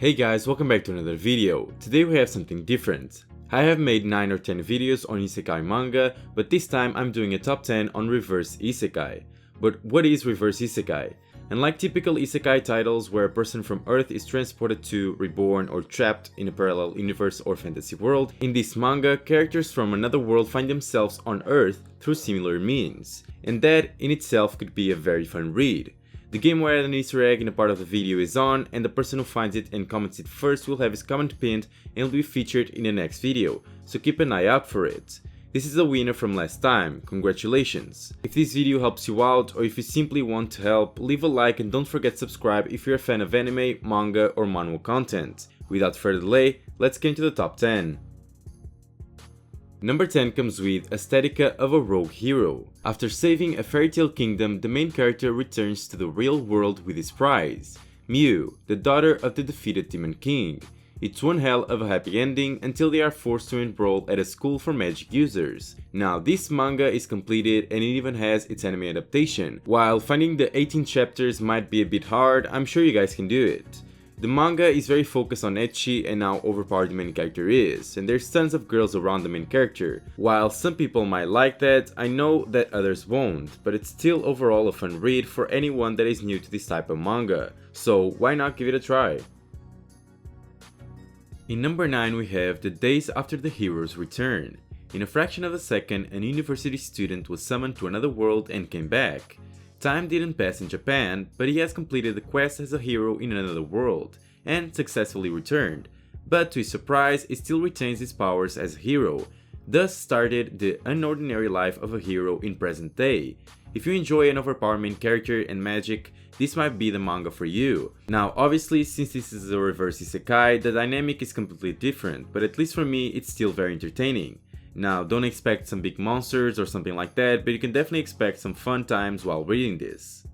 Hey guys, welcome back to another video. Today we have something different. I have made 9 or 10 videos on isekai manga, but this time I'm doing a top 10 on Reverse Isekai. But what is Reverse Isekai? Unlike typical isekai titles where a person from Earth is transported to, reborn, or trapped in a parallel universe or fantasy world, in this manga, characters from another world find themselves on Earth through similar means. And that in itself could be a very fun read. The game where an Easter egg in a part of the video is on, and the person who finds it and comments it first will have his comment pinned and will be featured in the next video, so keep an eye out for it. This is a winner from last time, congratulations. If this video helps you out, or if you simply want to help, leave a like and don't forget to subscribe if you're a fan of anime, manga or manhwa content. Without further delay, let's get into the top 10. Number 10 comes with Aesthetica of a Rogue Hero. After saving a fairy tale kingdom, the main character returns to the real world with his prize, Miu, the daughter of the defeated Demon King. It's one hell of a happy ending until they are forced to enroll at a school for magic users. Now this manga is completed and it even has its anime adaptation. While finding the 18 chapters might be a bit hard, I'm sure you guys can do it. The manga is very focused on ecchi and how overpowered the main character is, and there's tons of girls around the main character. While some people might like that, I know that others won't, but it's still overall a fun read for anyone that is new to this type of manga, so why not give it a try? In number 9 we have The Days After the Hero's Return. In a fraction of a second, an university student was summoned to another world and came back. Time didn't pass in Japan, but he has completed the quest as a hero in another world, and successfully returned. But to his surprise, he still retains his powers as a hero. Thus started the unordinary life of a hero in present day. If you enjoy an overpowered main character and magic, this might be the manga for you. Now obviously, since this is a reverse isekai, the dynamic is completely different, but at least for me it's still very entertaining. Now don't expect some big monsters or something like that, but you can definitely expect some fun times while reading this.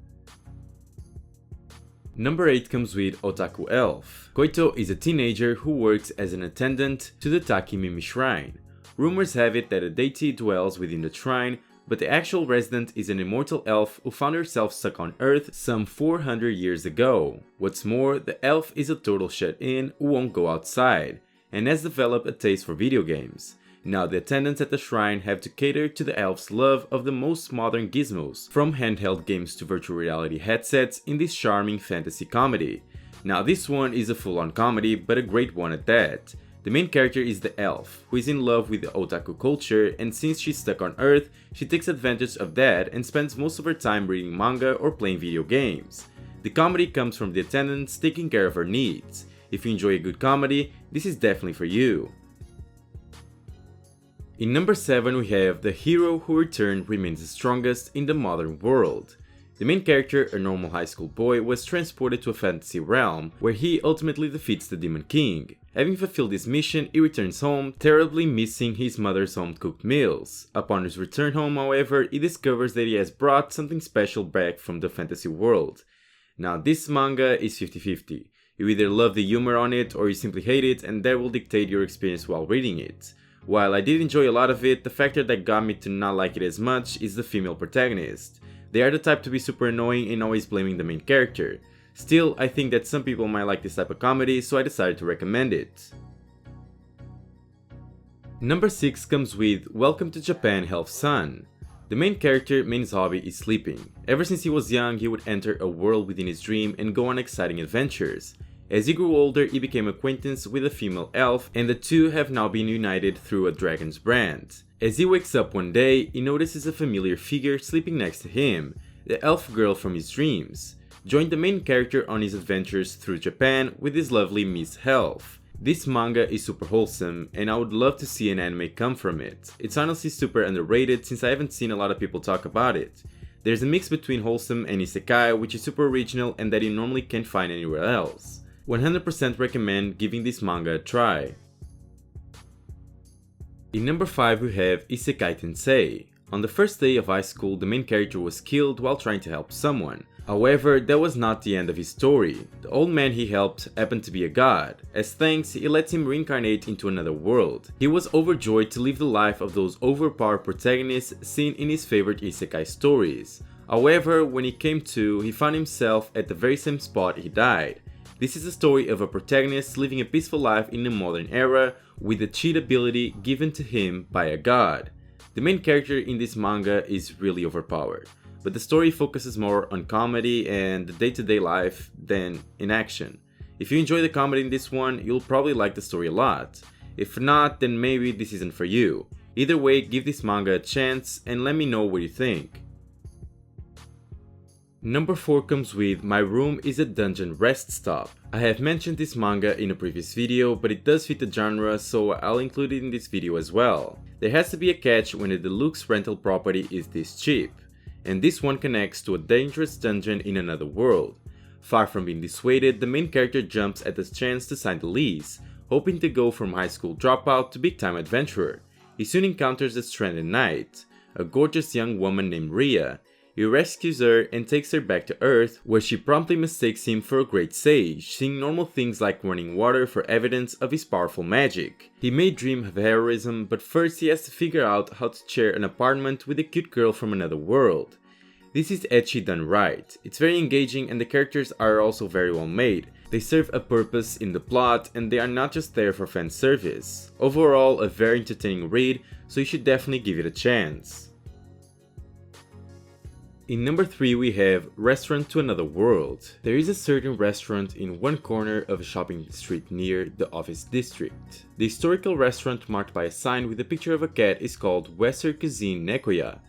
Number 8 comes with Otaku Elf. Koito is a teenager who works as an attendant to the Takimimi Shrine. Rumors have it that a deity dwells within the shrine, but the actual resident is an immortal elf who found herself stuck on Earth some 400 years ago. What's more, the elf is a total shut-in who won't go outside, and has developed a taste for video games. Now the attendants at the shrine have to cater to the elf's love of the most modern gizmos, from handheld games to virtual reality headsets in this charming fantasy comedy. Now this one is a full-on comedy, but a great one at that. The main character is the elf, who is in love with the otaku culture, and since she's stuck on Earth, she takes advantage of that and spends most of her time reading manga or playing video games. The comedy comes from the attendants taking care of her needs. If you enjoy a good comedy, this is definitely for you. In number 7 we have The Hero Who Returned Remains the Strongest in the Modern World. The main character, a normal high school boy, was transported to a fantasy realm where he ultimately defeats the Demon King. Having fulfilled this mission, he returns home, terribly missing his mother's home-cooked meals. Upon his return home, however, he discovers that he has brought something special back from the fantasy world. Now this manga is 50-50. You either love the humor on it or you simply hate it, and that will dictate your experience while reading it. While I did enjoy a lot of it, the factor that got me to not like it as much is the female protagonist. They are the type to be super annoying and always blaming the main character. Still, I think that some people might like this type of comedy, so I decided to recommend it. Number 6 comes with Welcome to Japan, Elf-san. The main character, main hobby is sleeping. Ever since he was young, he would enter a world within his dream and go on exciting adventures. As he grew older, he became acquainted with a female elf, and the two have now been united through a dragon's brand. As he wakes up one day, he notices a familiar figure sleeping next to him, the elf girl from his dreams. Join the main character on his adventures through Japan with his lovely Miss Elf. This manga is super wholesome, and I would love to see an anime come from it. It's honestly super underrated since I haven't seen a lot of people talk about it. There's a mix between wholesome and isekai, which is super original and that you normally can't find anywhere else. 100% recommend giving this manga a try. In number 5 we have Isekaiten Sei. On the first day of high school, the main character was killed while trying to help someone. However, that was not the end of his story. The old man he helped happened to be a god. As thanks, he lets him reincarnate into another world. He was overjoyed to live the life of those overpowered protagonists seen in his favorite isekai stories. However, when he came to, he found himself at the very same spot he died. This is a story of a protagonist living a peaceful life in a modern era with a cheat ability given to him by a god. The main character in this manga is really overpowered, but the story focuses more on comedy and the day-to-day life than in action. If you enjoy the comedy in this one, you'll probably like the story a lot. If not, then maybe this isn't for you. Either way, give this manga a chance and let me know what you think. Number 4 comes with My Room is a Dungeon Rest Stop. I have mentioned this manga in a previous video, but it does fit the genre, so I'll include it in this video as well. There has to be a catch when a deluxe rental property is this cheap, and this one connects to a dangerous dungeon in another world. Far from being dissuaded, the main character jumps at the chance to sign the lease, hoping to go from high school dropout to big time adventurer. He soon encounters a stranded knight, a gorgeous young woman named Ria. He rescues her and takes her back to Earth, where she promptly mistakes him for a great sage, seeing normal things like running water for evidence of his powerful magic. He may dream of heroism, but first he has to figure out how to share an apartment with a cute girl from another world. This is ecchi done right. It's very engaging and the characters are also very well made. They serve a purpose in the plot and they are not just there for fan service. Overall, a very entertaining read, so you should definitely give it a chance. In number 3 we have Restaurant to Another World. There is a certain restaurant in one corner of a shopping street near the office district. The historical restaurant marked by a sign with a picture of a cat is called Western Cuisine Nekoya.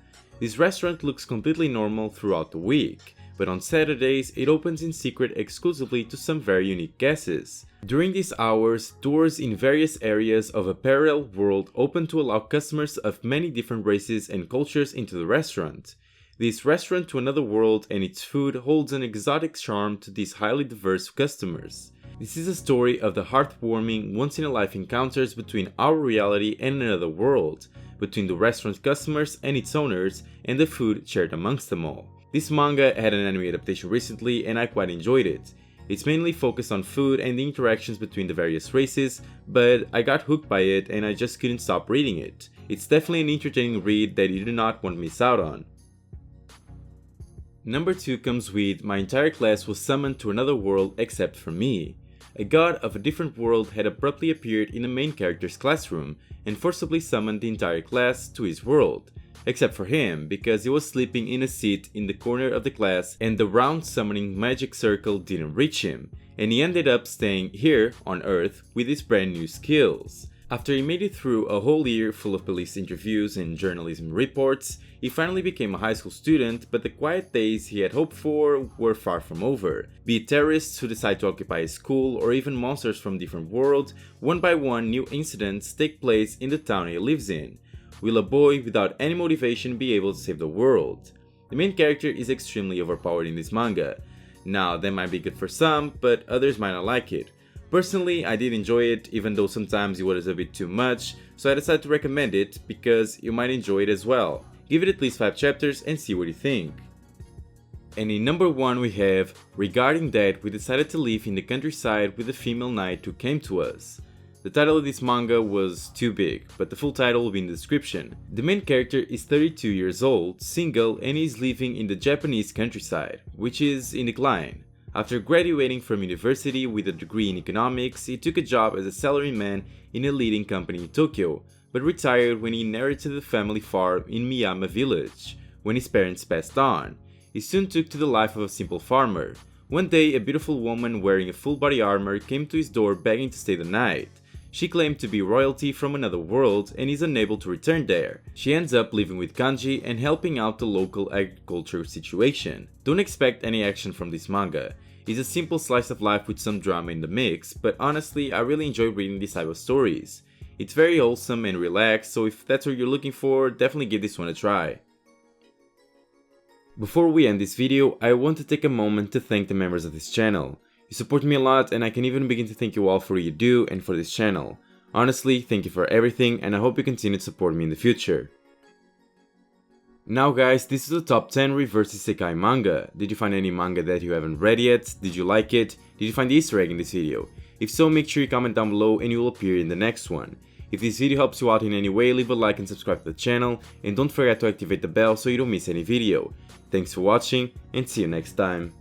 This restaurant looks completely normal throughout the week, but on Saturdays it opens in secret exclusively to some very unique guests. During these hours, doors in various areas of a parallel world open to allow customers of many different races and cultures into the restaurant. This Restaurant to Another World and its food holds an exotic charm to these highly diverse customers. This is a story of the heartwarming, once-in-a-life encounters between our reality and another world, between the restaurant customers and its owners, and the food shared amongst them all. This manga had an anime adaptation recently and I quite enjoyed it. It's mainly focused on food and the interactions between the various races, but I got hooked by it and I just couldn't stop reading it. It's definitely an entertaining read that you do not want to miss out on. Number 2 comes with My entire class was summoned to another world except for me. A god of a different world had abruptly appeared in the main character's classroom and forcibly summoned the entire class to his world, except for him because he was sleeping in a seat in the corner of the class and the round summoning magic circle didn't reach him, and he ended up staying here on Earth with his brand new skills. After he made it through a whole year full of police interviews and journalism reports, he finally became a high school student, but the quiet days he had hoped for were far from over. Be it terrorists who decide to occupy his school or even monsters from different worlds, one by one new incidents take place in the town he lives in. Will a boy without any motivation be able to save the world? The main character is extremely overpowered in this manga. Now that might be good for some, but others might not like it. Personally, I did enjoy it, even though sometimes it was a bit too much, so I decided to recommend it because you might enjoy it as well. Give it at least 5 chapters and see what you think. And in number 1 we have Regarding That we decided to live in the countryside with a female knight who came to us. The title of this manga was too big, but the full title will be in the description. The main character is 32 years old, single, and is living in the Japanese countryside, which is in decline. After graduating from university with a degree in economics, he took a job as a salaryman in a leading company in Tokyo, but retired when he inherited the family farm in Miyama village, when his parents passed on. He soon took to the life of a simple farmer. One day, a beautiful woman wearing a full body armor came to his door begging to stay the night. She claimed to be royalty from another world and is unable to return there. She ends up living with Kanji and helping out the local agriculture situation. Don't expect any action from this manga. It's a simple slice of life with some drama in the mix, but honestly I really enjoy reading this type of stories. It's very wholesome and relaxed, so if that's what you're looking for, definitely give this one a try. Before we end this video, I want to take a moment to thank the members of this channel. You support me a lot and I can even begin to thank you all for what you do and for this channel. Honestly, thank you for everything and I hope you continue to support me in the future. Now guys, this is the top 10 Reverse Isekai manga. Did you find any manga that you haven't read yet? Did you like it? Did you find the Easter egg in this video? If so, make sure you comment down below and you will appear in the next one. If this video helps you out in any way, leave a like and subscribe to the channel, and don't forget to activate the bell so you don't miss any video. Thanks for watching and see you next time.